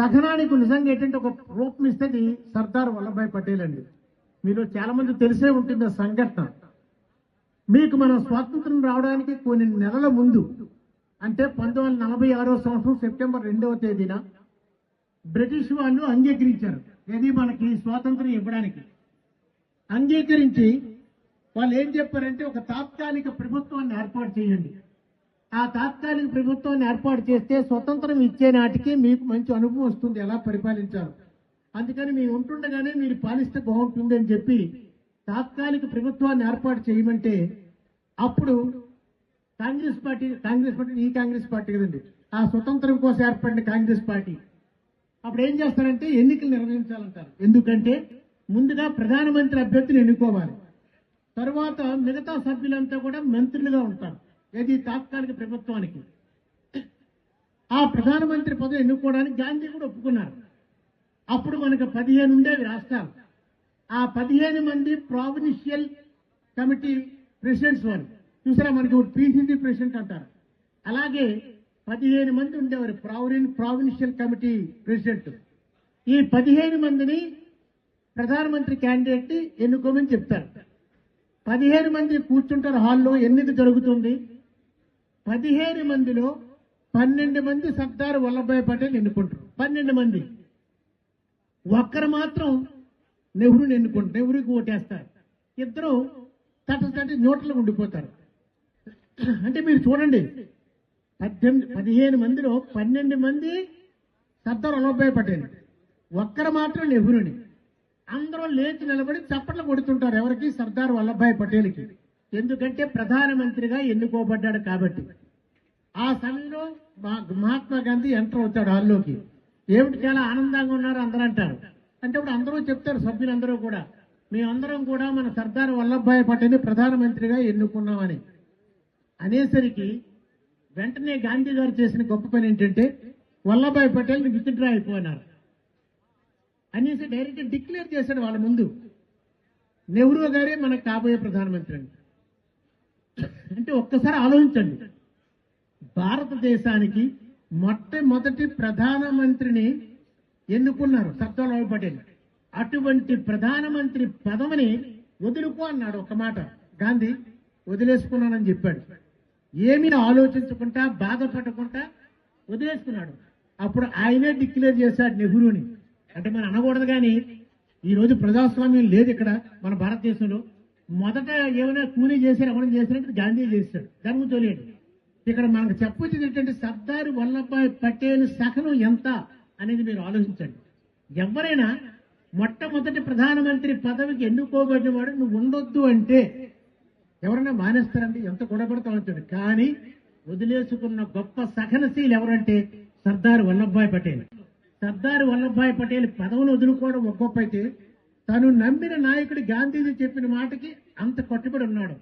సహనానికి నిజంగా ఏంటంటే ఒక రూపం ఇస్తుంది సర్దార్ వల్లభాయ్ పటేల్ అండి. మీరు చాలా మంది తెలిసే ఉంటుంది ఆ సంఘటన. మీకు మన స్వాతంత్రం రావడానికి కొన్ని నెలల ముందు అంటే 1946 సంవత్సరం సెప్టెంబర్ 2వ తేదీన బ్రిటిష్ వాళ్ళు అంగీకరించారు. ఇది మనకి స్వాతంత్రం ఇవ్వడానికి అంగీకరించి వాళ్ళు ఏం చెప్పారంటే ఒక తాత్కాలిక ప్రభుత్వాన్ని ఏర్పాటు చేయండి. ఆ తాత్కాలిక ప్రభుత్వాన్ని ఏర్పాటు చేస్తే స్వతంత్రం ఇచ్చే నాటికి మీకు మంచి అనుభవం వస్తుంది ఎలా పరిపాలించాలి. అందుకని మీరు ఉంటుండగానే మీరు పాలిస్తే బాగుంటుంది అని చెప్పి తాత్కాలిక ప్రభుత్వాన్ని ఏర్పాటు చేయమంటే అప్పుడు కాంగ్రెస్ పార్టీ ఈ కాంగ్రెస్ పార్టీ కదండి, ఆ స్వతంత్రం కోసం ఏర్పడిన కాంగ్రెస్ పార్టీ అప్పుడు ఏం చేస్తారంటే ఎన్నికలు నిర్వహించాలంటారు. ఎందుకంటే ముందుగా ప్రధానమంత్రి అభ్యర్థిని ఎన్నుకోవాలి, తర్వాత మిగతా సభ్యులంతా కూడా మంత్రులుగా ఉంటారు. ఇది తాత్కాలిక ప్రభుత్వానికి. ఆ ప్రధానమంత్రి పదవి ఎన్నుకోవడానికి గాంధీ కూడా ఒప్పుకున్నారు. అప్పుడు మనకు 15 ఉండేవి రాష్ట్రాలు. ఆ 15 మంది ప్రావిన్షియల్ కమిటీ ప్రెసిడెంట్స్ వాళ్ళు చూసారా, మనకి పిసిసి ప్రెసిడెంట్ అంటారు. అలాగే 15 మంది ఉండేవారు ప్రావిన్షియల్ కమిటీ ప్రెసిడెంట్. ఈ 15 మందిని ప్రధానమంత్రి క్యాండిడేట్ ఎన్నుకోమని చెప్తారు. 15 మంది కూర్చుంటారు హాల్లో. ఎన్నిక జరుగుతుంది. 15 మందిలో 12 మంది సర్దార్ వల్లభాయ్ పటేల్ ఎన్నుకుంటారు. 12 మంది. ఒక్కరు మాత్రం నెహ్రూని ఎన్నుకుంటారు. నెహ్రూకి ఓటేస్తారు. ఇద్దరు తటస్థ నోట్లో ఉండిపోతారు. అంటే మీరు చూడండి, 15 మందిలో 12 మంది సర్దార్ వల్లభాయ్ పటేల్, ఒక్కరు మాత్రం నెహ్రూని. అందరూ లేచి నిలబడి చప్పట్లు కొడుతుంటారు. ఎవరికి? సర్దార్ వల్లభాయ్ పటేల్కి. ఎందుకంటే ప్రధానమంత్రిగా ఎన్నుకోబడ్డాడు కాబట్టి. ఆ సమయంలో మహాత్మా గాంధీ ఎంటర్ అవుతాడు హాల్లోకి. ఏమిటి చాలా ఆనందంగా ఉన్నారు అందరూ అంటారు. అంటే ఇప్పుడు అందరూ చెప్తారు, సభ్యులందరూ కూడా, మేమందరం కూడా మన సర్దార్ వల్లభాయ్ పటేల్ ప్రధానమంత్రిగా ఎన్నుకున్నామని. అనేసరికి వెంటనే గాంధీ గారు చేసిన గొప్ప పని ఏంటంటే వల్లభాయ్ పటేల్ విత్డ్రా అయిపోయినారు అనేసి డైరెక్ట్ డిక్లేర్ చేశాడు వాళ్ళ ముందు. నెహ్రూ గారే మనకు కాబోయే ప్రధానమంత్రి అని. అంటే ఒక్కసారి ఆలోచించండి, భారతదేశానికి మొట్టమొదటి ప్రధానమంత్రిని ఎన్నుకున్నారు సర్దార్ వల్లభాయ్ పటేల్. అటువంటి ప్రధానమంత్రి పదవిని వదులుకో అన్నాడు. ఒక మాట గాంధీ వదిలేసుకున్నానని చెప్పాడు. ఏమీ ఆలోచించకుండా బాధపడకుండా వదిలేసుకున్నాడు. అప్పుడు ఆయనే డిక్లేర్ చేశాడు నెహ్రూని. అంటే మనం అనకూడదు, కానీ ఈ రోజు ప్రజాస్వామ్యం లేదు ఇక్కడ మన భారతదేశంలో. మొదట ఏమైనా కూలీ చేశారు, ఎవరైనా చేశారంటే గాంధీ చేశాడు. దాని గురించి తెలియదు. ఇక్కడ మనకు చెప్పొచ్చేది ఏంటంటే సర్దార్ వల్లభాయ్ పటేల్ సహనం ఎంత అనేది మీరు ఆలోచించండి. ఎవరైనా మొట్టమొదటి ప్రధానమంత్రి పదవికి ఎన్నుకోబడిన వాడు నువ్వు ఉండొద్దు అంటే ఎవరైనా మానేస్తారండి, ఎంత గొడవపడతా ఉంటాడు. కానీ వదిలేసుకున్న గొప్ప సహనశీలు ఎవరంటే సర్దార్ వల్లభాయ్ పటేల్. సర్దార్ వల్లభాయ్ పటేల్ పదవిని వదులుకోవడం ఒక గొప్ప అయితే, తను నమ్మిన నాయకుడు గాంధీజీ చెప్పిన మాటకి అంత కట్టుబడి ఉన్నాడు.